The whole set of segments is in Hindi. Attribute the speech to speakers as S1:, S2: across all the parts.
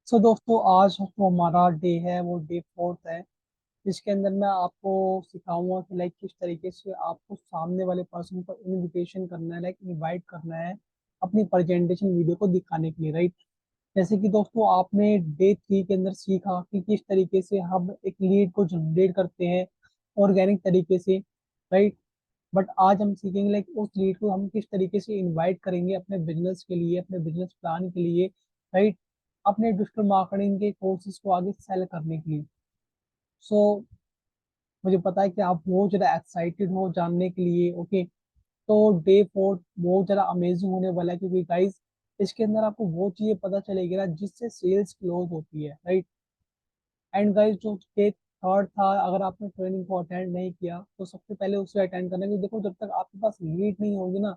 S1: सो दोस्तों, आज जो हमारा डे है वो डे फोर्थ है। इसके अंदर मैं आपको सिखाऊंगा कि लाइक किस तरीके से आपको सामने वाले पर्सन को इनविटेशन करना है, लाइक इनवाइट करना है अपनी प्रेजेंटेशन वीडियो को दिखाने के लिए, राइट। जैसे कि दोस्तों, आपने डे थ्री के अंदर सीखा कि किस तरीके से हम एक लीड को जनरेट करते हैं ऑर्गेनिक तरीके से, राइट। बट आज हम सीखेंगे लाइक उस लीड को हम किस तरीके से इनवाइट करेंगे अपने बिजनेस के लिए, अपने बिजनेस प्लान के लिए, राइट। अपने डिजिटल मार्केटिंग के कोर्सेज को आगे सेल करने के लिए। सो मुझे पता है कि आप बहुत ज़्यादा एक्साइटेड हो जानने के लिए, ओके। तो डे फोर बहुत ज़्यादा अमेजिंग होने वाला है, क्योंकि गाइस इसके अंदर आपको वो चीज़ें पता चलेगी ना जिससे सेल्स क्लोज होती है, राइट। एंड गाइस, जो डे थर्ड था, अगर आपने ट्रेनिंग को अटेंड नहीं किया तो सबसे पहले उसे अटेंड करना, क्योंकि देखो जब तक आपके पास लीड नहीं होगी ना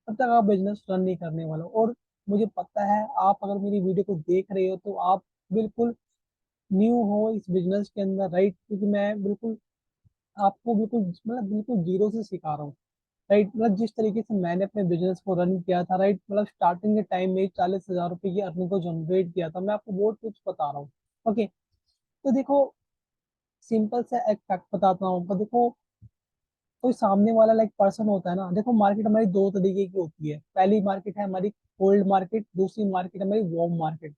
S1: तब तक आप बिजनेस रन नहीं करने वाले हो। और मुझे पता है आप अगर मेरी वीडियो को देख रहे हो तो आप बिल्कुल न्यू हो इस बिजनेस के अंदर, राइट। क्योंकि मैं बिल्कुल आपको बिल्कुल मतलब बिल्कुल जीरो से सिखा रहा हूँ, राइट। मतलब जिस तरीके से मैंने अपने बिजनेस को रन किया था, राइट, मतलब स्टार्टिंग के टाइम में 40,000 रुपए की अर्निंग को जनरेट किया था, मैं आपको वो टिप्स बता रहा हूँ, ओके। तो देखो, सिंपल सा एक फैक्ट बताता हूँ आपको। देखो, कोई सामने वाला लाइक पर्सन होता है ना, देखो मार्केट हमारी दो तरीके की होती है। पहली मार्केट है हमारी कोल्ड मार्केट, दूसरी मार्केट हमारी वार्म मार्केट,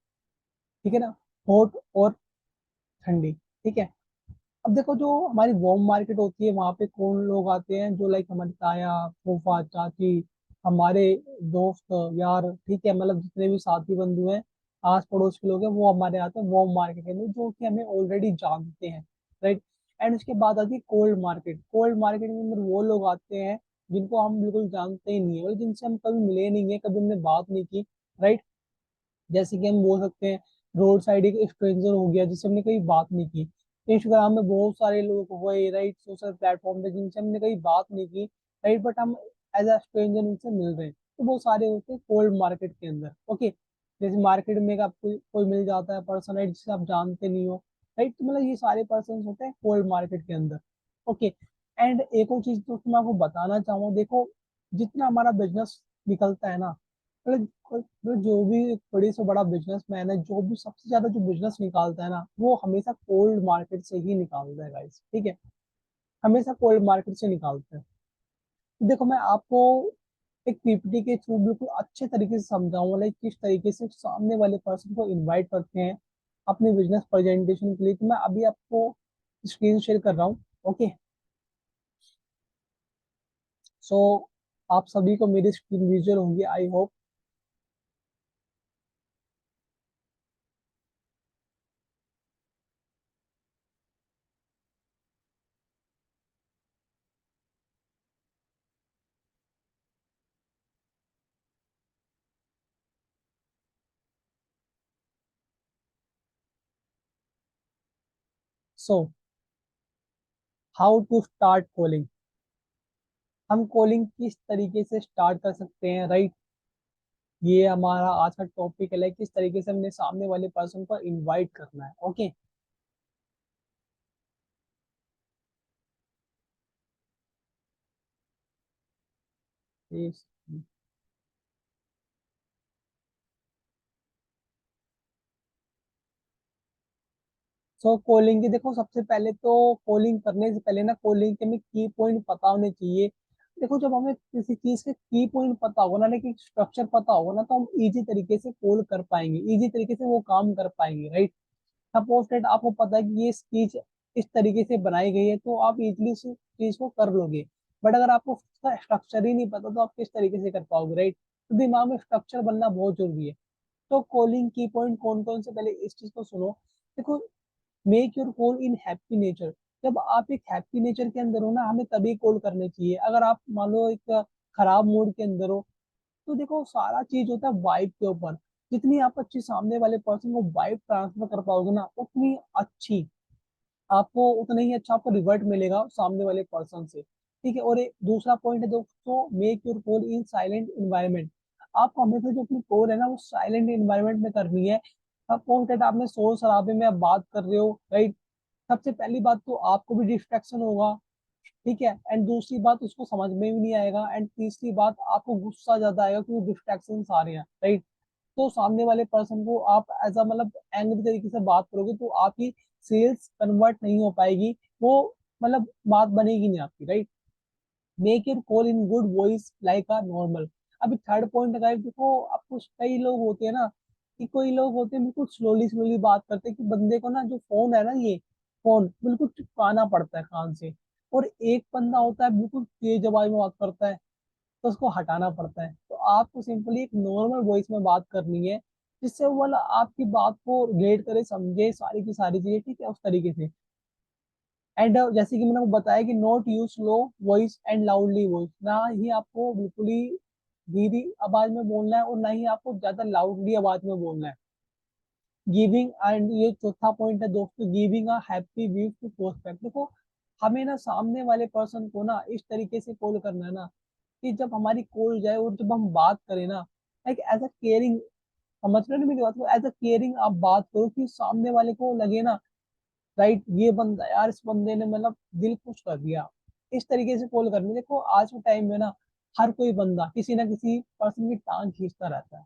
S1: ठीक है ना। हॉट और ठंडी, ठीक है। अब देखो, जो हमारी वार्म मार्केट होती है वहां पे कौन लोग आते हैं, जो लाइक हमारी ताया, फूफा, चाची, हमारे दोस्त, यार, ठीक है, मतलब जितने भी साथी बंधु हैं, आस पड़ोस के लोग हैं, वो हमारे आते हैं वार्म मार्केट के अंदर, जो कि हमें ऑलरेडी जानते हैं, राइट। एंड उसके बाद आती है कोल्ड मार्केट। कोल्ड मार्केट के अंदर वो लोग आते हैं जिनको हम बिल्कुल जानते ही नहीं है, मतलब जिनसे हम कभी मिले नहीं है, कभी हमने बात नहीं की, राइट। जैसे कि हम बोल सकते हैं रोड साइड एक स्ट्रेंजर हो गया जिससे हमने कभी बात नहीं की। इंस्टाग्राम में बहुत सारे लोग हुए, राइट, सोशल प्लेटफॉर्म पे जिनसे हमने कभी बात नहीं की, राइट, बट हम एज अ स्ट्रेंजर उनसे मिल रहे हैं, तो वो सारे होते हैं कोल्ड मार्केट के अंदर, ओके। जैसे मार्केट में आप कोई मिल जाता है पर्सन, राइट, जिसे आप जानते नहीं हो, राइट, तो मतलब ये सारे पर्सन होते हैं कोल्ड मार्केट के अंदर, ओके। एंड एक और चीज तो मैं आपको बताना चाहूँ, देखो, जितना हमारा बिजनेस निकलता है ना, जो भी एक बड़ी से बड़ा बिजनेसमैन है, जो भी सबसे ज्यादा जो बिजनेस निकालता है ना, वो हमेशा कोल्ड मार्केट से ही निकालता है गाइस, ठीक है। हमेशा कोल्ड मार्केट से निकालता है। तो देखो, मैं आपको एक पीपीटी के थ्रू बिल्कुल अच्छे तरीके से समझाऊंगा लाइक किस तरीके से सामने वाले पर्सन को इनवाइट करते हैं अपने बिजनेस प्रेजेंटेशन के लिए। तो मैं अभी आपको स्क्रीन शेयर कर रहा हूँ, ओके। सो आप सभी को मेरी स्क्रीन विजुअल होंगी, I hope. So how to start calling. हम कॉलिंग किस तरीके से स्टार्ट कर सकते हैं, राइट। ये हमारा आज का टॉपिक है, किस तरीके से हमने सामने वाले पर्सन को इनवाइट करना है, ओके। सो कॉलिंग की देखो, सबसे पहले तो कॉलिंग करने से पहले ना कॉलिंग के हमें की पॉइंट पता होने चाहिए। देखो, जब हमें किसी चीज के की पॉइंट पता होगा ना, लेकिन स्ट्रक्चर पता होगा ना, तो हम इजी तरीके से कॉल कर पाएंगे, इजी तरीके से वो काम कर पाएंगे, राइट। सपोज दैट आपको पता है कि ये स्पीच इस तरीके से बनाई गई है, तो आप इजिली उस चीज को कर लोगे। बट अगर आपको उसका स्ट्रक्चर ही नहीं पता तो आप किस तरीके से कर पाओगे, राइट। तो दिमाग में स्ट्रक्चर बनना बहुत जरूरी है। तो कॉलिंग की पॉइंट कौन कौन से, पहले इस चीज को सुनो। देखो, make your call in happy nature. जब आप एक हैप्पी नेचर के अंदर हो ना, हमें तभी कॉल करनी चाहिए। अगर आप मान लो एक खराब मूड के अंदर हो, तो देखो सारा चीज होता है वाइब के ऊपर। जितनी आप अच्छी सामने वाले पर्सन को वाइब ट्रांसफर कर पाओगे ना, उतनी अच्छी आपको, उतना ही अच्छा आपको रिवर्ट मिलेगा सामने वाले पर्सन से, ठीक है। और एक दूसरा पॉइंट है दोस्तों, make your call in silent environment. आपको हमेशा जो अपनी कॉल है ना वो साइलेंट इन्वायरमेंट में करनी है। सपोज दैट आपने शोर शराबे में आप बात कर रहे हो, राइट। सबसे पहली बात तो आपको भी डिस्ट्रैक्शन होगा, ठीक है। एंड दूसरी बात, उसको समझ में भी नहीं आएगा। एंड तीसरी बात, आपको गुस्सा ज्यादा आएगा क्योंकि डिस्ट्रैक्शन आ रहे हैं, राइट। तो सामने वाले पर्सन को आप एज अ मतलब एंग्री तरीके से बात करोगे तो आपकी सेल्स कन्वर्ट नहीं हो पाएगी, वो मतलब बात बनेगी नहीं आपकी, right. Make your call in good voice like a normal. अभी थर्ड पॉइंट है guys, देखो आपको कई लोग होते हैं ना, कि कोई लोग होते हैं बिल्कुल स्लोली स्लोली बात करते हैं, कि बंदे को ना जो फोन है ना, ये फोन बिल्कुल चिपकाना पड़ता है कान से। और एक बंदा होता है बिल्कुल तेज आवाज में बात करता है, तो उसको हटाना पड़ता है। तो आपको सिंपली एक नॉर्मल वॉइस में बात करनी है, जिससे वो वाला आपकी बात को रिलेट करे, समझे सारी की सारी चीजें, ठीक है, उस तरीके से। एंड जैसे कि मैंने आपको बताया कि note use slow voice and loudly voice, ना ही आपको बिल्कुल ही धीरे आवाज में बोलना है और ना ही आपको ज्यादा लाउडली आवाज में बोलना है। गिविंग, एंड ये चौथा पॉइंट है दोस्तों, giving a happy view to prospect. देखो हमें ना सामने वाले पर्सन को ना इस तरीके से कॉल करना है ना, कि जब हमारी कॉल जाए और जब हम बात करें ना, लाइक एज अ केयरिंग, समझ रहे हो ना मेरी बात को, एज अ केयरिंग आप बात करो, कि सामने वाले को लगे ना, राइट, ये बंदा यार, इस बंदे ने मतलब दिल खुश कर दिया। इस तरीके से कॉल करनी। देखो आज के टाइम में ना हर कोई बंदा किसी ना किसी पर्सन की टांग खींचता रहता है।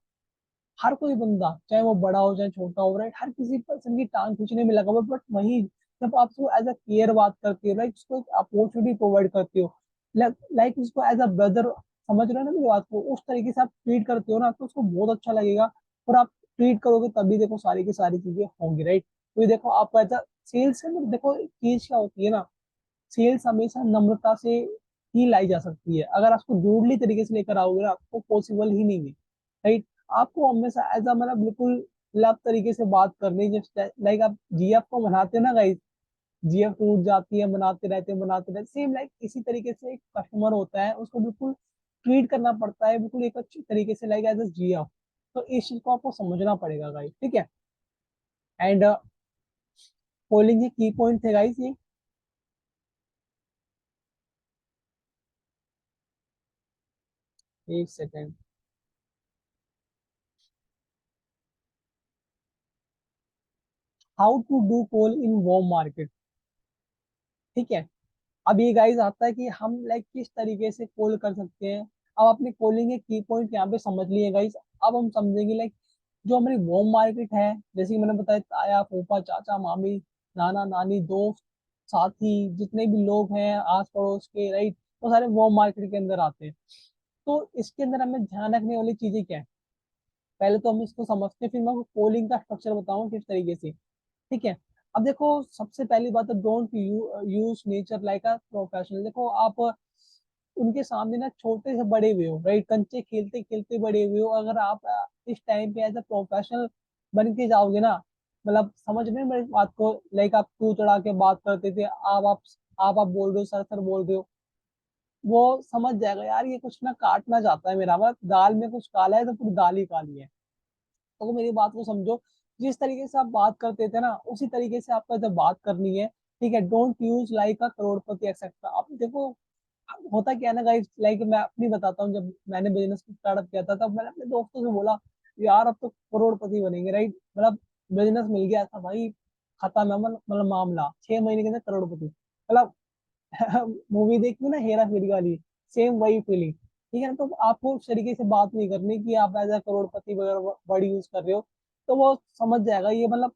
S1: हर कोई बंदा, चाहे वो बड़ा हो चाहे छोटा हो, राइट, हर किसी पर्सन की टांग खींचने में लगा हुआ। बट वही जब आप उसको एज अ केयर बात करते हो, राइट, उसको एक अपॉर्चुनिटी प्रोवाइड करते हो, लाइक उसको एज अ ब्रदर, समझ रहे हो ना मेरी बात को, उस तरीके से आप ट्रीट करते हो ना, तो उसको बहुत अच्छा लगेगा। और आप ट्रीट करोगे तभी देखो सारी की सारी चीजें होंगी, राइट। तो ये देखो आपको एज अ सेल्स है ना, देखो चीज क्या होती है ना, सेल्स हमेशा नम्रता से ही लाई जा सकती है। अगर आप उसको रूडली तरीके से लेकर आओगे ना, तो पॉसिबल ही नहीं है, राइट। आपको हमेशा एज अ मतलब बिल्कुल लव तरीके से बात करनी है। जस्ट लाइक आप जीएफ को बनाते हो ना गाइस, जीएफ टूट जाती है, बनाते रहते सेम, लाइक इसी तरीके से एक कस्टमर होता है, उसको बिल्कुल ट्रीट करना पड़ता है बिल्कुल एक अच्छी तरीके से, लाइक एज अ जीएफ। तो इस चीज को आपको समझना पड़ेगा गाइस, ठीक है। एंड कॉलिंग के की पॉइंट थे गाइस ये। एक second. How to do call in warm market, ठीक है। अब ये गाइस आता है कि हम लाइक किस तरीके से कॉल कर सकते हैं। अब आपने कॉलिंग के की पॉइंट यहाँ पे समझ लिए गाइस। अब हम समझेंगे लाइक जो हमारी वॉर्म मार्केट है, जैसे कि मैंने बताया, ताया फूफा चाचा मामी नाना नानी दोस्त साथी जितने भी लोग हैं आस पड़ोस के, राइट, वो सारे वॉर्म मार्केट के अंदर आते हैं। तो इसके अंदर हमें ध्यान रखने वाली चीजें क्या है, पहले तो हम इसको समझते हैं, फिर मैं कॉलिंग का स्ट्रक्चर बताऊँ किस तरीके से, ठीक है। अब देखो सबसे पहली बात है, don't use nature like a professional. देखो आप उनके सामने ना छोटे से बड़े हुए हो, राइट, कंचे खेलते खेलते बड़े हुए हो, अगर आप इस टाइम पे एज अ प्रोफेशनल बन के जाओगे ना, मतलब समझ रहे हो मेरी बात को, लाइक आप तू चढ़ा के बात करते थे, आप बोल रहे हो, सर सर बोल रहे हो, वो समझ जाएगा यार ये कुछ ना काटना चाहता है मेरा, मतलब दाल में कुछ काला है तो पूरी दाल ही काली है। तो मेरी बात को समझो, जिस तरीके से आप बात करते थे ना, उसी तरीके से आपको जब बात करनी है, ठीक है। Don't use like a Crorepati etcetera. अब देखो होता क्या है ना गाइस, लाइक मैं अपनी बताता हूँ, जब मैंने बिजनेस स्टार्टअप किया था तब मैंने अपने दोस्तों से बोला यार अब तो करोड़पति बनेंगे, राइट, मतलब बिजनेस मिल गया था भाई, खत्म है, मतलब मामला 6 महीने के अंदर करोड़पति, मतलब मूवी देखी ना हेरा फेरी वाली, सेम वही फीलिंग, ठीक है ना। तो आपको उस तरीके से बात नहीं करनी कि आप एज अ करोड़पति वगैरह वर्ड यूज कर रहे हो, तो वो समझ जाएगा ये मतलब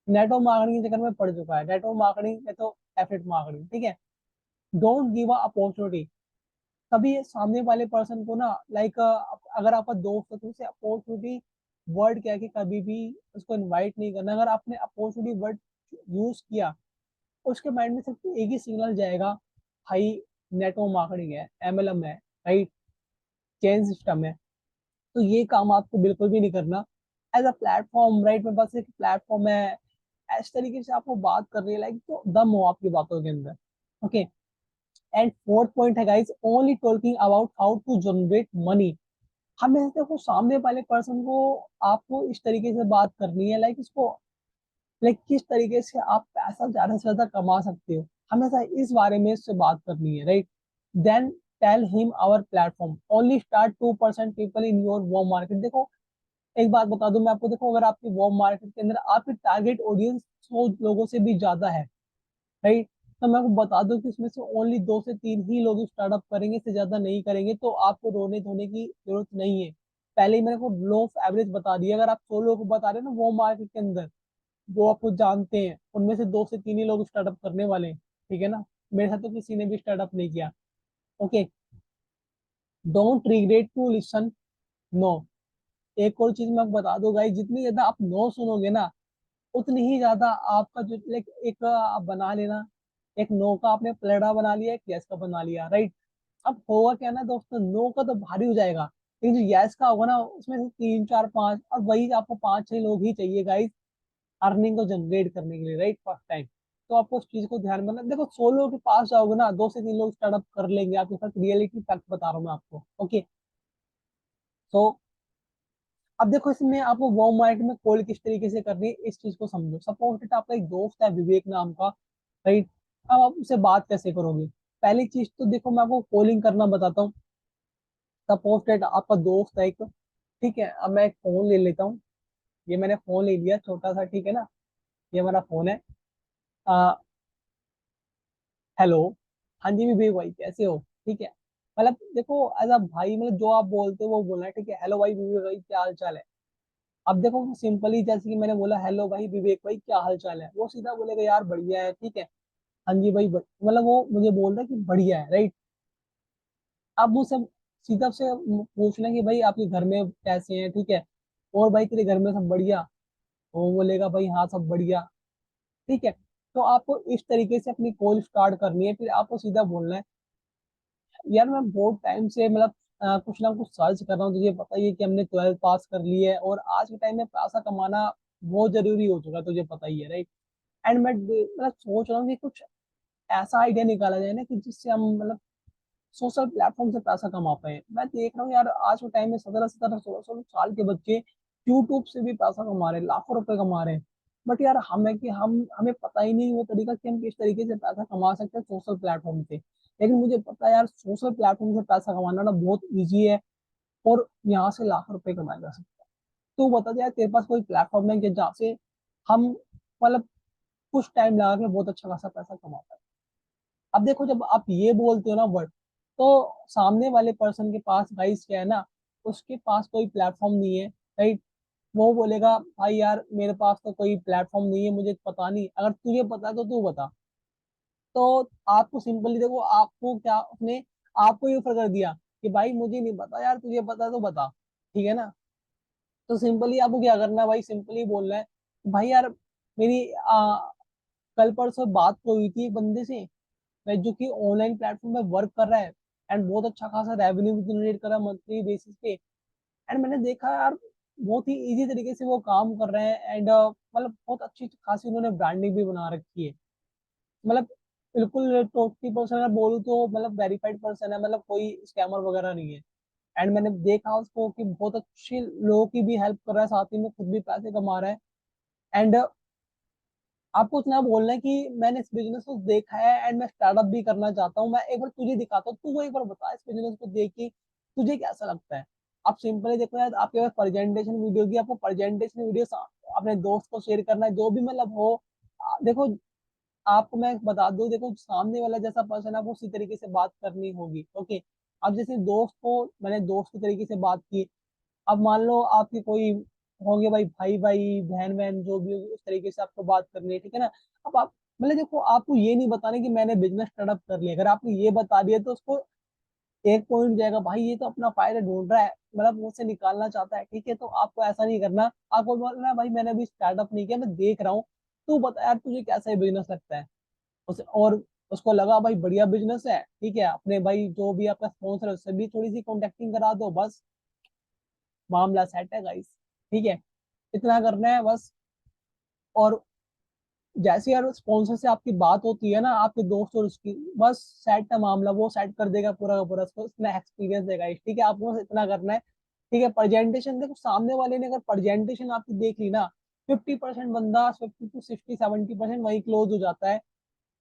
S1: नेटवर्क मार्केटिंग के चक्कर में पड़ चुका है, नेटवर्क मार्केटिंग या तो एफिलिएट मार्केटिंग, ठीक है। Don't give a opportunity. कभी सामने वाले पर्सन को ना, लाइक अगर आपका दोस्त है तो उसे अपॉर्चुनिटी वर्ड क्या है कि कभी भी उसको इनवाइट नहीं करना। अगर आपने अपॉर्चुनिटी वर्ड यूज किया, उसके माइंड में सिर्फ एक ही सिग्नल जाएगा, भाई नेटवर्क मार्केटिंग है, एमएलएम है, राइट, चेन सिस्टम है। तो ये काम आपको बिल्कुल भी नहीं करना। एज अ प्लेटफॉर्म, राइट, मेरे पास एक प्लेटफॉर्म है, इस तरीके से आपको बात कर रही है, लाइक तो दम हो आपकी बातों के अंदर, ओके। एंड फोर्थ पॉइंट है guys, only talking about how to generate money. हमें देखो सामने वाले पर्सन को आपको इस तरीके से बात करनी है, लाइक इसको, लाइक किस तरीके से आप पैसा ज्यादा से ज्यादा कमा सकते हो, हमेशा इस बारे में इससे बात करनी है, right. Then tell him our platform only start 2% people in your warm market. देखो एक बात बता दूं मैं आपको, देखो अगर आपकी वॉर्म मार्केट के अंदर आपकी टारगेट ऑडियंस 100 लोगों से भी ज्यादा है, राइट, तो मैं आपको बता दूं कि इसमें से ओनली 2 से 3 ही लोग स्टार्टअप करेंगे, इससे ज्यादा नहीं करेंगे। तो आपको रोने धोने की जरूरत नहीं है, पहले ही मैंने को लो ऑफ एवरेज बता दिया। अगर आप 100 लोगों को बता रहे हो ना वो मार्केट के अंदर जो आपको जानते हैं, उनमें से 2 से 3 ही लोग स्टार्टअप करने वाले हैं, ठीक है ना। मेरे साथ तो किसी ने भी स्टार्टअप नहीं किया। Okay, don't regret to listen no. एक और चीज मैं आपको बता दूं गाइस, जितनी ज्यादा आप नो सुनोगे ना, उतनी ही ज्यादा आपका जो लाइक एक आप बना लेना, एक नो का आपने पलड़ा बना लिया, एक यस का बना लिया, राइट। अब होगा क्या ना दोस्तों, नो का तो भारी हो जाएगा, लेकिन जो यस का होगा ना उसमें से 3 4 5, और वही आपको 5 6 लोग ही चाहिए गाइस अर्निंग को जनरेट करने के लिए, राइट, फर्स्ट टाइम। तो आपको उस चीज को ध्यान में रखना। देखो 100 लोगों के पास जाओगे ना, 2 से 3 लोग स्टार्टअप कर लेंगे आपके साथ, रियलिटी फैक्ट बता रहा हूँ मैं आपको। ओके, तो अब देखो इसमें आपको वार्म मार्केट में कॉल किस तरीके से करनी है इस चीज को समझो। सपोज दैट आपका एक दोस्त है विवेक नाम का, राइट। अब आप उससे बात कैसे करोगे? पहली चीज तो देखो मैं आपको कॉलिंग करना बताता हूँ। सपोज दैट आपका दोस्त है एक, ठीक है। अब मैं एक फोन ले लेता हूँ, ये मैंने फोन ले लिया छोटा सा, ठीक है ना। ये हमारा फोन है। आ, हेलो, हाँ जी विवेक भाई कैसे हो, ठीक है। मतलब देखो एज अ भाई, मतलब जो आप बोलते हो वो बोलना है, ठीक है। हेलो भाई विवेक भाई क्या हाल चाल है। अब देखो सिंपली जैसे कि मैंने बोला हेलो भाई विवेक भाई क्या हाल चाल है, वो सीधा बोलेगा यार बढ़िया है, ठीक है। हाँ जी भाई मतलब वो मुझे बोल रहा है कि बढ़िया है, राइट। अब मुझसे सीधा से पूछना कि भाई आपके घर में कैसे हैं, ठीक है। और भाई तेरे घर में सब बढ़िया, वो बोलेगा भाई हाँ सब बढ़िया, ठीक है। तो आपको इस तरीके से अपनी कॉल स्टार्ट करनी है। फिर आपको सीधा बोलना है यार मैं बहुत टाइम से मतलब कुछ ना कुछ सर्च कर रहा हूँ, तुझे पता ही है कि हमने 12th पास कर ली है और आज के टाइम में पैसा कमाना बहुत जरूरी हो चुका है, तुझे पता ही है, राइट। एंड मैं मतलब सोच रहा हूँ कि कुछ ऐसा आइडिया निकाला जाए ना कि जिससे हम मतलब सोशल प्लेटफॉर्म से पैसा कमा पाए। मैं देख रहा हूँ यार आज के टाइम में 17 17 16 16 साल के बच्चे यूट्यूब से भी पैसा कमा रहे हैं, लाखों रुपए कमा रहे हैं। बट यार हमें कि हम हमें पता ही नहीं वो तरीका कि हम किस तरीके से पैसा कमा सकते हैं सोशल प्लेटफॉर्म से। लेकिन मुझे पता है यार सोशल प्लेटफॉर्म से पैसा कमाना ना बहुत ईजी है, और यहाँ से लाखों रुपए कमाए जा सकते हैं। तो बता दे यार तेरे पास कोई प्लेटफॉर्म है कि जहाँ से हम मतलब कुछ टाइम लगा के बहुत अच्छा खासा पैसा कमा पाए। अब देखो जब आप ये बोलते हो ना वर्ड, तो सामने वाले पर्सन के पास गाइस क्या है ना, उसके पास कोई प्लेटफॉर्म नहीं है, राइट। वो बोलेगा भाई यार मेरे पास तो कोई प्लेटफॉर्म नहीं है, मुझे पता नहीं, अगर तुझे पता है तो तू बता। तो आपको सिंपली देखो आपको क्या उसने आपको ये ऑफर कर दिया कि भाई मुझे नहीं पता यार, तुझे पता है तो बता, ठीक है ना। तो सिंपली आपको क्या करना है भाई, सिंपली बोलना है भाई यार मेरी कल परसों बात तो हुई थी एक बंदे से, मैं जो कि ऑनलाइन प्लेटफॉर्म में वर्क कर रहा है एंड बहुत अच्छा खासा रेवेन्यू भी जनरेट कर रहा है मंथली बेसिस पे। एंड मैंने देखा यार बहुत ही इजी तरीके से वो काम कर रहे हैं, एंड मतलब बहुत अच्छी खासी उन्होंने ब्रांडिंग भी बना रखी है। मतलब बिल्कुल 20% अगर बोलूँ तो मतलब वेरीफाइड पर्सन है, मतलब कोई स्कैमर वगैरह नहीं है। एंड मैंने देखा उसको कि बहुत अच्छे लोगों की भी हेल्प कर रहा है, साथ ही में खुद भी पैसे कमा रहा है। एंड आपको इतना बोलना है कि मैंने इस बिजनेस को देखा है एंड मैं स्टार्टअप भी करना चाहता हूँ, मैं एक बार तुझे दिखाता हूँ, तू वो एक बार बता इस बिजनेस को देख के तुझे कैसा लगता है। आप सिंपली देखो यार आपके पास प्रेजेंटेशन वीडियो की, आपको प्रेजेंटेशन वीडियो अपने दोस्त को शेयर करना है जो भी मतलब हो। देखो आपको मैं बता दूं, देखो सामने वाला जैसा पर्सन है वो उसी तरीके से बात करनी होगी, ओके। अब जैसे दोस्त को मैंने दोस्त के तरीके से बात की, अब मान लो आपके कोई होंगे भाई भाई भाई बहन बहन जो भी होगी, उस तरीके से आपको बात करनी है, ठीक है ना। अब आप मतलब देखो आपको ये नहीं बताना कि मैंने बिजनेस स्टार्टअप कर लिया, अगर आपने ये बता दिया तो उसको एक पॉइंट जाएगा, भाई ये तो अपना फायदा ढूंढ रहा है, मतलब मुझसे निकालना चाहता है, ठीक है। तो आपको ऐसा नहीं करना, आपको बोलना है भाई मैंने अभी स्टार्टअप नहीं किया, मैं देख रहा हूँ, तू बता यार तुझे कैसा बिजनेस लगता है और उसको लगा भाई बढ़िया बिजनेस है, ठीक है। अपने भाई जो भी आपका स्पॉन्सर है उससे भी थोड़ी सी कॉन्टेक्टिंग करा दो, बस मामला सेट है गाइस, ठीक है। इतना करना है बस। और जैसे यार स्पॉन्सर से आपकी बात होती है ना आपके दोस्त और उसकी, बस सेट है मामला, वो सेट कर देगा पूरा का पूरा, उसको इतना एक्सपीरियंस देगा, ठीक है। आपको बस इतना करना है, ठीक है। प्रेजेंटेशन देखो सामने वाले ने अगर प्रेजेंटेशन आपकी देख ली ना, 50% बंदा 50 to 60 70% वही क्लोज हो जाता है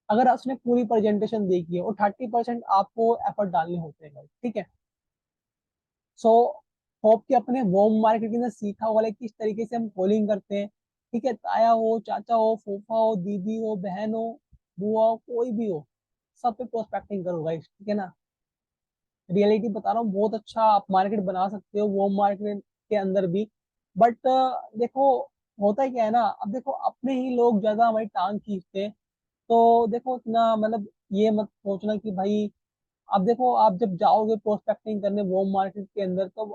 S1: अगर उसने पूरी प्रेजेंटेशन देखी है, और 30% आपको एफर्ट डालने होते हैं, ठीक है। सो होप कि अपने होम मार्केटिंग में सीखा होगा like किस तरीके से हम कॉलिंग करते हैं, ठीक है। ताया हो चाचा हो फूफा हो दीदी हो बहन हो बुआ हो कोई भी हो, सब पे प्रोस्पेक्टिंग करो गाइस, ठीक है ना। रियलिटी बता रहा हूँ, बहुत अच्छा आप मार्केट बना सकते हो वो मार्केट के अंदर भी। बट देखो, होता क्या है ना, अब देखो अपने ही लोग ज्यादा हमारी टांग खींचते हैं। तो देखो इतना मतलब ये मत सोचना कि भाई, अब देखो आप जब जाओगे प्रोस्पेक्टिंग करने वो मार्केट के अंदर, तो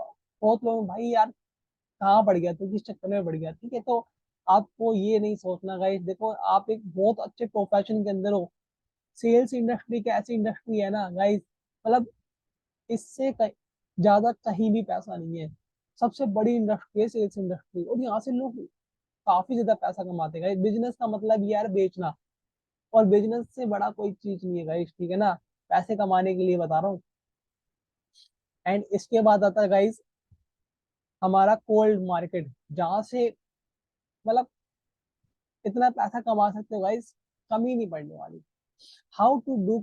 S1: बहुत लोग भाई यार कहाँ पड़ गया तू, किस चक्कर में पड़ गया, ठीक है। तो आपको ये नहीं सोचना गाइस, देखो आप एक बहुत अच्छे प्रोफेशन के अंदर हो। सेल्स इंडस्ट्री एक ऐसी इंडस्ट्री है ना गाइस, मतलब इससे ज्यादा कहीं भी पैसा नहीं है। सबसे बड़ी इंडस्ट्री है सेल्स इंडस्ट्री, और यहाँ से लोग काफी ज्यादा पैसा कमाते हैं। बिजनेस का मतलब ये यार बेचना, और बिजनेस से बड़ा कोई चीज नहीं है गाइस, ठीक है ना, पैसे कमाने के लिए बता रहा हूँ। एंड इसके बाद आता है गाइस हमारा कोल्ड मार्केट, जहां से मतलब इतना पैसा कमा सकते हो गाइस, कमी नहीं पड़ने वाली। How to do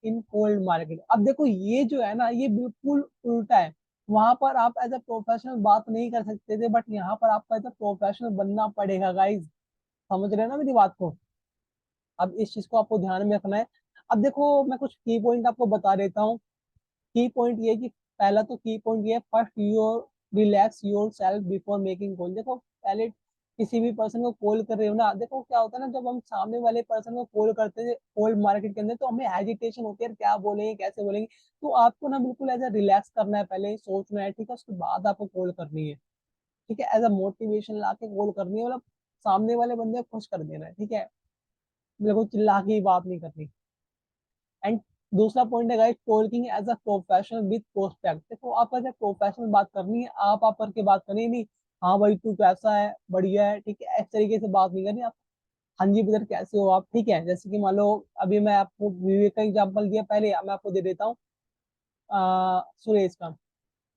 S1: in cold market, अब देखो ये जो है ना, ये बिल्कुल उल्टा है। वहां पर आप एज अ प्रोफेशनल बात नहीं कर सकते थे, बट यहाँ पर आपको एज अ प्रोफेशनल बनना पड़ेगा गाइस। समझ रहे हैं ना मेरी बात को? अब इस चीज को आपको ध्यान में रखना है। अब देखो मैं कुछ की पॉइंट आपको बता देता हूँ। की पॉइंट ये कि पहला तो की पॉइंट ये, first your relax your self before making call. देखो पहले किसी भी पर्सन को कॉल कर रहे हो ना, देखो क्या होता है ना, जब हम सामने वाले पर्सन को कॉल करते हैं कोल्ड मार्केट के अंदर, तो हमें हेजिटेशन होती है यार, क्या बोलेंगे कैसे बोलेंगे। तो आपको ना बिल्कुल एज रिलैक्स करना है, पहले सोचना है, ठीक है, उसके बाद आपको कॉल करनी है। ठीक है, एज अ मोटिवेशन ला के कॉल करनी है, मतलब सामने वाले बंदे को खुश कर देना है, ठीक है, बिल्कुल चिल्ला के ही बात नहीं करनी। एंड दूसरा पॉइंट है guys, talking as a professional with prospect. देखो आप एज प्रोफेशनल बात करनी है, आप करके बात करनी है, नहीं हाँ भाई तू कैसा है, बढ़िया है, ठीक है, इस तरीके से बात नहीं करनी आप। हाँ जी ब्रदर कैसे हो आप, ठीक है, जैसे कि मान लो अभी मैं आपको विवेक का एग्जांपल दिया, पहले मैं आपको दे देता हूँ सुरेश का।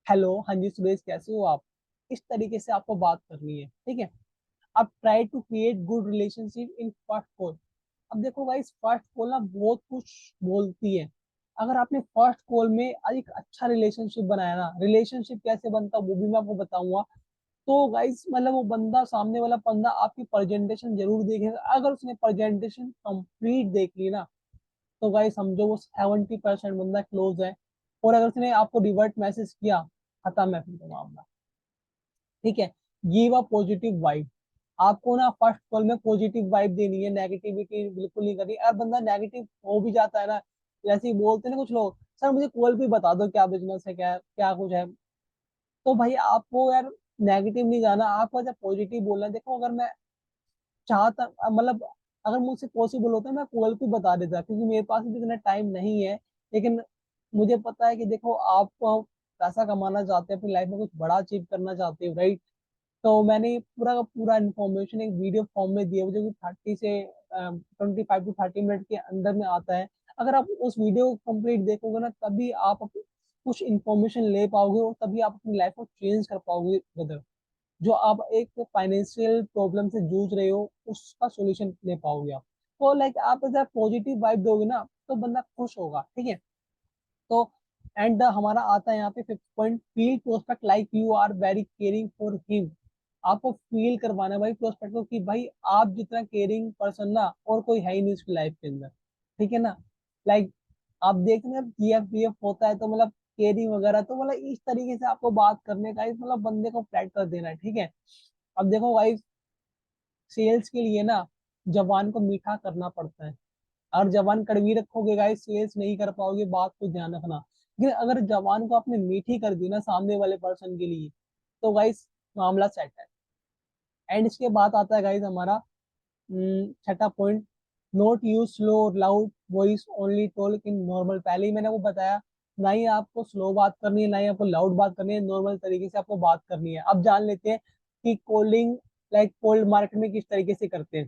S1: हेलो, हाँ जी सुरेश कैसे हो आप, इस तरीके से आपको बात करनी है, ठीक है। अब try to create good relationship in first call. अब देखो भाई फर्स्ट कॉल ना बहुत कुछ बोलती है। अगर आपने फर्स्ट कॉल में एक अच्छा रिलेशनशिप बनाया ना, रिलेशनशिप कैसे बनता है वो भी मैं आपको बताऊंगा। तो गाइस मतलब वो बंदा, सामने वाला बंदा आपकी प्रेजेंटेशन जरूर देखेगा। अगर उसने प्रेजेंटेशन कंप्लीट देख ली ना, तो गाइस समझो वो 70% बंदा क्लोज है। और अगर उसने आपको रिवर्ट मैसेज किया, खत्म है फिर तो मामला, ठीक है। Give a positive vibe. आपको ना फर्स्ट कॉल में पॉजिटिव वाइब देनी है, नेगेटिविटी बिल्कुल नहीं करनी। अगर बंदा नेगेटिव हो भी जाता है ना, जैसे ही बोलते हैं ना कुछ लोग, सर मुझे कॉल पे बता दो क्या बिजनेस है, क्या क्या कुछ है। तो भाई आपको यार नेगेटिव नहीं जाना, आपको जब पॉजिटिव बोलना है। देखो अगर मैं चाहता, मतलब अगर मुझसे पॉसिबल होता है मैं कॉल पे बता देता, क्योंकि मेरे पास भी इतना टाइम नहीं है। लेकिन मुझे पता है कि देखो आप पैसा कमाना चाहते हैं, अपनी लाइफ में कुछ बड़ा अचीव करना चाहते हो, राइट। तो मैंने पूरा का पूरा इन्फॉर्मेशन एक वीडियो फॉर्म में दिया हुआ, जो कि 30 से 25 to 30 मिनट के अंदर में आता है। अगर आप उस वीडियो को कंप्लीट देखोगे ना, तभी आप कुछ इन्फॉर्मेशन ले पाओगे, और तभी आप अपनी लाइफ को चेंज कर पाओगे ब्रदर। जो आप एक फाइनेंशियल प्रॉब्लम से जूझ रहे हो, उसका सोल्यूशन ले पाओगे आप। तो लाइक आप अगर पॉजिटिव वाइब दोगे ना, तो बंदा खुश होगा, ठीक है। तो एंड हमारा आता है यहाँ पे 5th point, feel prospect like you are very caring for him. आपको फील करवाना है भाई प्रोस्पेक्ट को कि भाई आप जितना केयरिंग पर्सन ना और कोई है ही नहीं उसकी लाइफ के अंदर, ठीक है ना। लाइक आप देखते हैं जीएफ बीएफ होता है, तो मतलब केयरिंग वगैरह, तो मतलब इस तरीके से आपको बात करने का, इस मतलब बंदे को फ्लैट कर देना है, ठीक है। अब देखो भाई सेल्स के लिए ना जबान को मीठा करना पड़ता है। और जबान कड़वी रखोगे गाइस, सेल्स नहीं कर पाओगे, बात को ध्यान रखना। लेकिन अगर जबान को आपने मीठी कर दी ना सामने वाले पर्सन के लिए, तो गाइस मामला सेट है। एंड इसके बाद आता है गाइस हमारा 6था point, note use slow loud voice, only talk in normal. पहले ही मैंने वो बताया, ना ही आपको स्लो बात करनी है, ना ही आपको लाउड बात करनी है, नॉर्मल तरीके से आपको बात करनी है। अब जान लेते हैं कि कॉलिंग लाइक कोल्ड मार्केट में किस तरीके से करते हैं।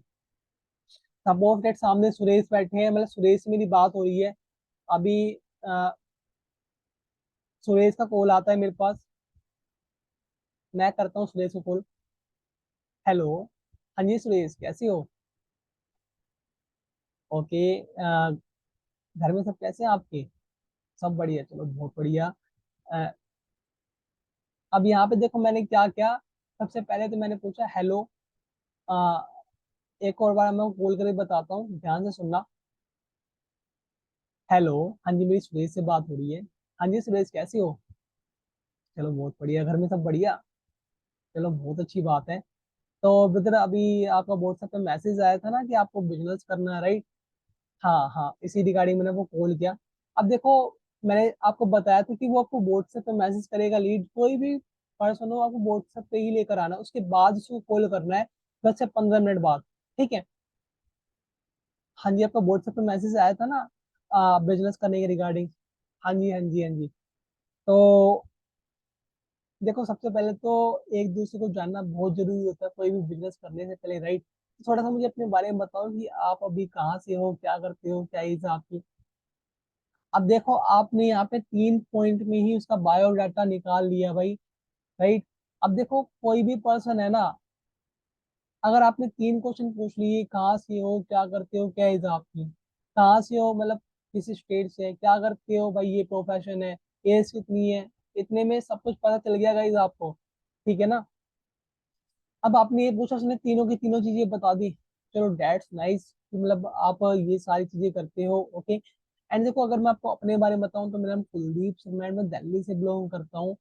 S1: सपोज दैट सामने सुरेश बैठे हैं, मतलब सुरेश से मेरी बात हो रही है अभी। अ, सुरेश का कॉल आता है मेरे पास, मैं करता हूँ सुरेश को कॉल। हेलो, हाँ जी सुरेश कैसे हो, ओके। घर में सब कैसे हैं आपके? सब बढ़िया, चलो बहुत बढ़िया। अ, अब यहाँ पे देखो मैंने क्या किया, सबसे पहले तो मैंने पूछा हेलो। अ, एक और बार मैं कॉल करके बताता हूँ, ध्यान से सुनना। हेलो, हाँ जी मेरी सुरेश से बात हो रही है। हाँ जी सुरेश कैसे हो? चलो बहुत बढ़िया, घर में सब बढ़िया। चलो बहुत अच्छी बात है। तो ब्रदर अभी आपका व्हाट्सएप पे मैसेज आया था ना कि आपको बिजनेस करना है, राइट? हाँ हाँ, इसी रिगार्डिंग मैंने वो कॉल किया। अब देखो, मैंने आपको बताया था कि वो आपको व्हाट्सएप पे मैसेज करेगा, लीड कोई भी पर्सन हो आपको व्हाट्सएप पे ही लेकर आना, उसके बाद उसको कॉल करना है 10 से 15 मिनट बाद। ठीक है? हाँ जी, आपका व्हाट्सएप पे मैसेज आया था ना बिजनेस करने के रिगार्डिंग। हाँ जी हाँ जी हाँ जी। तो देखो, सबसे पहले तो एक दूसरे को जानना बहुत जरूरी होता है कोई भी बिजनेस करने से पहले, राइट? थोड़ा सा मुझे अपने बारे में बताओ कि आप अभी कहाँ से हो, क्या करते हो, क्या एज है आपकी? अब देखो, आपने यहाँ पे 3 पॉइंट में ही उसका बायोडाटा निकाल लिया भाई, राइट? अब देखो, कोई भी पर्सन है ना, अगर आपने 3 क्वेश्चन पूछ लिए, कहाँ से हो, क्या करते हो, क्या एज है आपकी, कहाँ से हो मतलब किस स्टेट से है, क्या करते हो भाई, ये प्रोफेशन है, एज कितनी है, इतने में सब कुछ पता चल गया गाइस आपको। ठीक है ना? अब आपने ये पूछा, उसने तीनों की तीनों चीजें बता दी। चलो डेट्स नाइस, मतलब आप ये सारी चीजें करते हो, ओके। एंड देखो, अगर मैं आपको अपने बारे में बताऊं तो मेरा नाम कुलदीप शर्मा है, मैं दिल्ली से बिलोंग करता हूँ।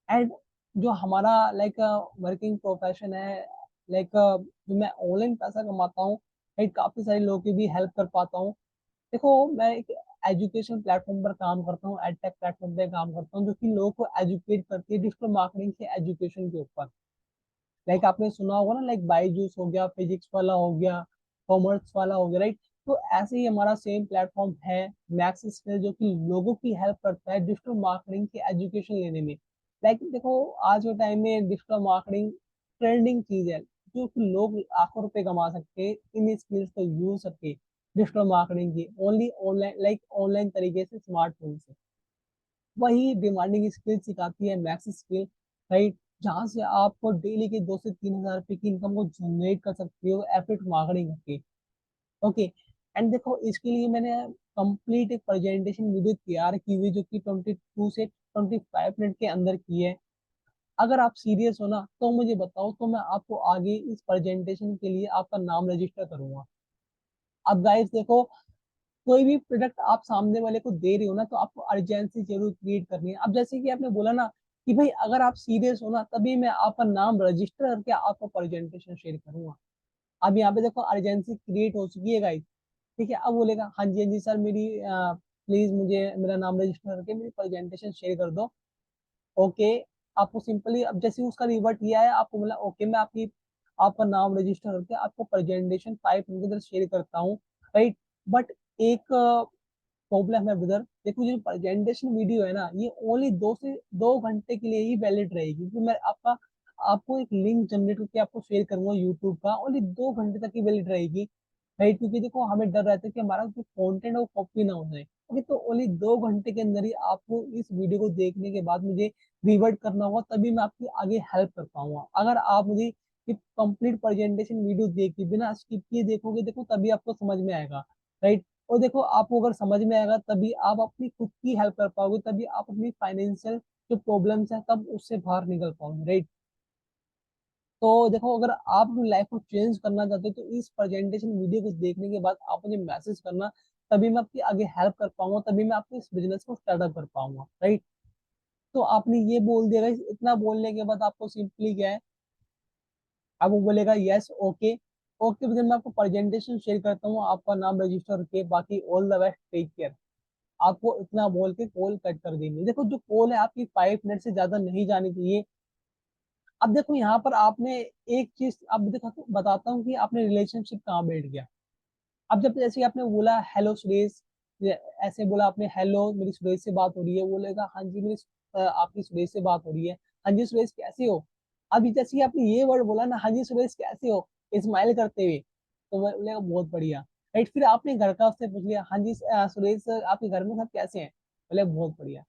S1: एंड जो हमारा लाइक वर्किंग प्रोफेशन है, लाइक जो मैं ऑनलाइन पैसा कमाता हूँ, लाइक काफी सारे लोगों की भी हेल्प कर पाता हूँ। देखो, मैं एक एजुकेशन प्लेटफॉर्म पर काम करता हूँ, एडटेक प्लेटफॉर्म पे काम करता हूँ, जो कि लोगों को एजुकेट करती है डिजिटल मार्केटिंग के एजुकेशन के ऊपर। लाइक आपने सुना होगा ना, लाइक बाईजूस हो गया, फिजिक्स वाला हो गया, कॉमर्स वाला हो गया, राइट? तो ऐसे ही हमारा सेम प्लेटफॉर्म है मैक्स स्किल, जो कि लोगों की हेल्प करता है डिजिटल मार्केटिंग की एजुकेशन लेने में। लाइक देखो, आज के टाइम में डिजिटल मार्केटिंग ट्रेंडिंग चीज है, जो कि लोग लाखों रुपए कमा सकते हैं इन स्किल्स को यूज करके, डिजिटल मार्केटिंग की ओनली ऑनलाइन, लाइक ऑनलाइन तरीके से, स्मार्टफोन से। वही डिमांडिंग स्किल सिखाती है मैक्स स्किल, राइट? जहाँ से आपको डेली के 2 से 3 हजार रुपए की इनकम को जनरेट कर सकते हो एफिट मार्केटिंग करके, ओके। एंड देखो, इसके लिए मैंने कंप्लीट एक प्रेजेंटेशन वीडियो तैयार की हुई, जो कि 22 से 25 मिनट के अंदर की है। अगर आप सीरियस हो ना, तो मुझे बताओ, तो मैं आपको आगे इस प्रेजेंटेशन के लिए आपका नाम रजिस्टर करूंगा। अब गाइस देखो, कोई भी प्रोडक्ट आप सामने वाले को दे रहे हो ना, तो आपको अर्जेंसी जरूर क्रिएट करनी है। अब जैसे कि आपने बोला ना कि भाई अगर आप सीरियस हो ना, तभी मैं आपका नाम रजिस्टर करके आपको प्रेजेंटेशन शेयर करूंगा। अब यहाँ पे देखो, अर्जेंसी क्रिएट हो चुकी है गाइस। ठीक है? अब बोलेगा हाँ जी हाँ जी सर, मेरी प्लीज मुझे मेरा नाम रजिस्टर करके मेरी प्रेजेंटेशन शेयर कर दो, ओके। आपको सिंपली, अब जैसे उसका रिवर्ट किया है, आपको बोला ओके, मैं आपकी आपका नाम रजिस्टर करके आपको प्रेजेंटेशन 5 मिनट के अंदर शेयर करता हूँ, राइट? बट एक प्रॉब्लम है ब्रदर, देखो जो प्रेजेंटेशन वीडियो है ना, ये ओनली 2 से 2 घंटे के लिए ही वैलिड रहेगी, क्योंकि मैं आपका आपको एक लिंक जनरेट करके आपको शेयर करूंगा यूट्यूब का, ओनली 2 घंटे तक ही वैलिड रहेगी, राइट? क्योंकि देखो, हमें डर रहता है कि हमारा जो कंटेंट है वो कॉपी ना हो जाए। ओके, तो ओनली 2 घंटे के अंदर ही आपको इस वीडियो को देखने के बाद मुझे रिवर्ट करना होगा, तभी मैं आपकी आगे हेल्प कर पाऊंगा। अगर आप मुझे ये कंप्लीट प्रेजेंटेशन वीडियो देख के बिना स्किप किए देखोगे, देखो तभी आपको समझ में आएगा, राइट? और देखो, आपको अगर समझ में आएगा तभी आप अपनी खुद की हेल्प कर पाओगे, तभी आप अपनी फाइनेंशियल जो प्रॉब्लम्स है तब उससे बाहर निकल पाओगे, राइट? तो देखो, अगर आप अपनी लाइफ को चेंज करना चाहते हो, तो इस प्रेजेंटेशन वीडियो को देखने के बाद आप मुझे मैसेज करना, तभी मैं आपकी आगे हेल्प कर पाऊंगा, तभी मैं आपको इस बिजनेस को स्टार्टअप कर पाऊंगा, राइट? तो आपने ये बोल दिया guys, इतना बोलने के बाद आपको सिंपली क्या है, अब वो बोलेगा यस, ओके। ओके, फिर मैं आपको प्रेजेंटेशन शेयर करता हूँ, आपका नाम रजिस्टर के, बाकी all the best, take care. आपको इतना बोल के कॉल कट कर देंगे। देखो, जो कॉल है आपकी 5 मिनट से ज्यादा नहीं जानी चाहिए। अब देखो, यहाँ पर आपने एक चीज, अब देखो तो बताता हूँ कि आपने रिलेशनशिप कहाँ बैठ गया। अब जब जैसे आपने बोला हेलो सुरेश, ऐसे बोला आपने, हेलो मेरी सुरेश से बात हो रही है, वो बोलेगा हाँ जी मेरी आपकी सुरेश से बात हो रही है, हाँ जी सुरेश कैसे हो? अभी जैसे ही आपने ये वर्ड बोला ना, हाँ जी सुरेश कैसे हो, स्माइल करते हुए, तो वो बोलेगा बहुत बढ़िया, राइट? फिर आपने घर का उससे पूछ लिया, हाँ जी सुरेश आपके घर में सब कैसे हैं? बोले बहुत बढ़िया।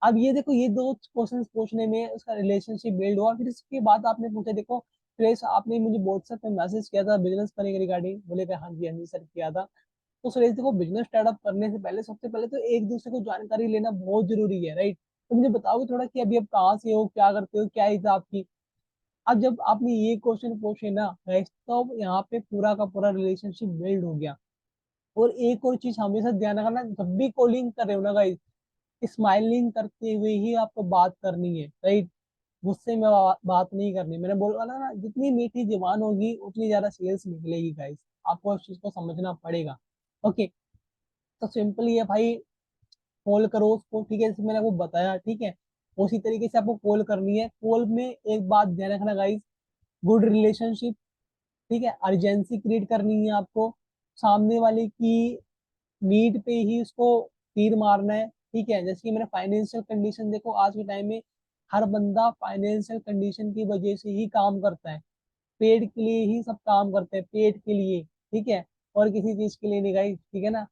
S1: अब ये देखो, ये दो क्वेश्चन पूछने में उसका रिलेशनशिप बिल्ड हुआ। फिर इसके बाद आपने पूछा, देखो सुरेश आपने मुझे व्हाट्सएप पे मैसेज किया था बिजनेस करने के रिगार्डिंग, बोले हाँ जी सर किया था। तो सुरेश देखो, बिजनेस स्टार्टअप करने से पहले सबसे पहले तो एक दूसरे को जानकारी लेना बहुत जरूरी है, राइट? तो मुझे बताओगे थोड़ा कि अभी आप कहाँ से हो, क्या करते हो, क्या एज आपकी? अब जब आपने ये क्वेश्चन पूछे ना गाइस, तो यहाँ पे पूरा का पूरा रिलेशनशिप बिल्ड हो गया। और एक और चीज हमेशा ध्यान रखना, जब भी कॉलिंग कर रहे हो ना गाइस, स्माइलिंग करते हुए ही आपको बात करनी है, राइट। गुस्से में बात नहीं करनी। मैंने बोला ना, जितनी मीठी जुबान होगी उतनी ज्यादा सेल्स निकलेगी गाइस। आपको इस चीज को समझना पड़ेगा। ओके, तो सिंपली है भाई, कॉल करो उसको, ठीक है, जैसे मैंने आपको बताया, ठीक है। उसी तरीके से आपको कॉल करनी है। कॉल में एक बात ध्यान रखना गाइस, गुड रिलेशनशिप, ठीक है। अर्जेंसी क्रिएट करनी है आपको, सामने वाले की नीड पे ही उसको तीर मारना है, ठीक है। जैसे कि मैंने फाइनेंशियल कंडीशन, देखो आज के टाइम में हर बंदा फाइनेंशियल कंडीशन की वजह से ही काम करता है। पेट के लिए ही सब काम करते हैं, पेट के लिए, ठीक है, और किसी चीज के लिए नहीं गाइस, ठीक है ना।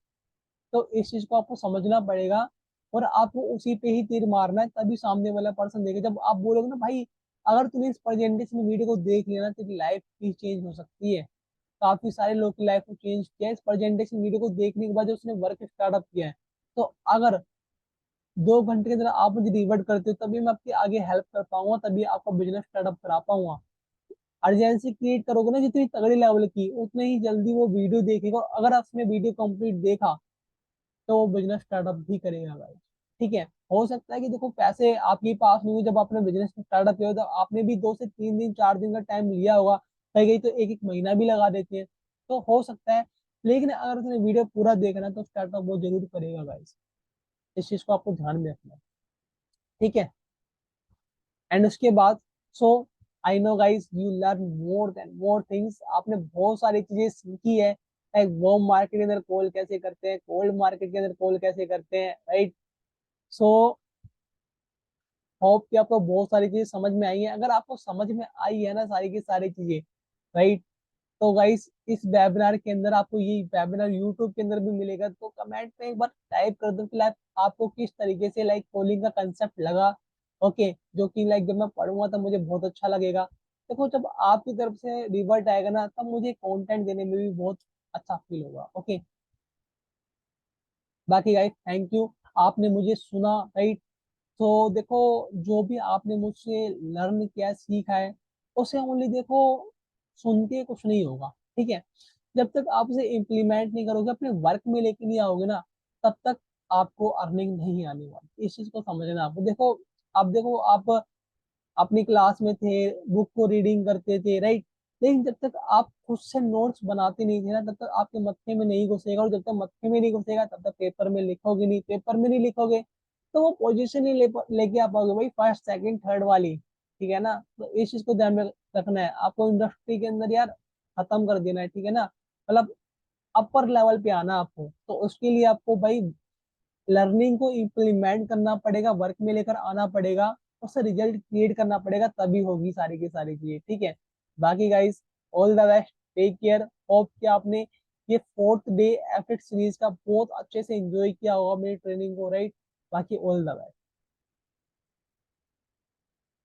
S1: तो इस चीज को आपको समझना पड़ेगा, और आपको उसी पे ही तीर मारना है, तभी सामने वाला पर्सन देखे। जब आप बोलोगे ना भाई, अगर तूने इस प्रेजेंटेशन वीडियो को देख लिया ना, तेरी लाइफ भी चेंज हो सकती है। काफी सारे लोग की लाइफ को चेंज किया है इस प्रेजेंटेशन वीडियो को देखने के बाद, जो उसने वर्क स्टार्टअप किया है। तो अगर 2 घंटे के अंदर आप मुझे रिवर्ट करते हो, तभी मैं आपकी आगे हेल्प कर पाऊंगा, तभी आपका बिजनेस स्टार्टअप करा पाऊंगा। अर्जेंसी क्रिएट करोगे ना जितनी तगड़ी लेवल की, उतने ही जल्दी वो वीडियो देखेगा। अगर आपने वीडियो कंप्लीट देखा, तो वो बिजनेस स्टार्टअप भी करेगा भाई, ठीक है। हो सकता है कि देखो पैसे आपके पास नहीं हुए, जब आपने बिजनेस स्टार्टअप किया, तो आपने भी 2 से 3 दिन 4 दिन का टाइम लिया होगा, कहीं कहीं तो एक एक महीना भी लगा देते हैं। तो हो सकता है, लेकिन अगर उसने वीडियो पूरा देखना है, तो स्टार्टअप वो जरूर करेगा गाइस। इस चीज को आपको ध्यान में रखना है, ठीक है। एंड उसके बाद, so I know guys, you learn more then more things. आपने बहुत सारी चीजें सीखी है, लाइक वार्म मार्केट के अंदर कॉल कैसे करते हैं, कोल्ड मार्केट के अंदर कॉल कैसे करते हैं, राइट। सो होप कि आपको बहुत सारी चीजें समझ में आई है। अगर आपको समझ में आई है ना सारी की सारी चीजें, राइट, तो गाइस इस वेबिनार के अंदर आपको, ये वेबिनार यूट्यूब के अंदर भी मिलेगा, तो कमेंट में एक बार टाइप कर दो कि लाइक आपको किस तरीके से लाइक कॉलिंग का कंसेप्ट लगा। ओके, जो कि लाइक जब मैं पढ़ूंगा तब मुझे बहुत अच्छा लगेगा। देखो जब आपकी तरफ से रिवर्ट आएगा ना, तब मुझे कंटेंट देने में भी बहुत अच्छा फील होगा। ओके, बाकी गाइस थैंक यू, आपने मुझे सुना, राइट। तो देखो, जो भी आपने मुझसे लर्न किया है, सीखा है, उसे ओनली देखो, सुन के कुछ नहीं होगा, ठीक है। जब तक आप उसे इम्प्लीमेंट नहीं करोगे, अपने वर्क में लेके नहीं आओगे ना, तब तक आपको अर्निंग नहीं आने वाली। इस चीज को समझना आपको। देखो, अब देखो, आप अपनी क्लास में थे, बुक को रीडिंग करते थे, राइट, लेकिन जब तक आप खुद से नोट्स बनाते नहीं थे ना, तब तक आपके मत्थे में नहीं घुसेगा, और जब तक मत्थे में नहीं घुसेगा, तब तक पेपर में लिखोगे नहीं। पेपर में नहीं लिखोगे, तो वो पोजीशन ही लेके आ पाओगे भाई, फर्स्ट सेकंड थर्ड वाली, ठीक है ना। तो इस चीज को ध्यान में रखना है आपको, इंडस्ट्री के अंदर यार खत्म कर देना है, ठीक है ना। मतलब अपर लेवल पे आना आपको, तो उसके लिए आपको भाई लर्निंग को इम्प्लीमेंट करना पड़ेगा, वर्क में लेकर आना पड़ेगा, उससे रिजल्ट क्रिएट करना पड़ेगा, तभी होगी सारी की सारी चीजें, ठीक है। बाकी guys, all the best, take care. Hope कि आपने ये 4th डे एफिट सीरीज का बहुत अच्छे से एंजॉय किया होगा मेरी ट्रेनिंग को, राइट। बाकी ऑल द बेस्ट।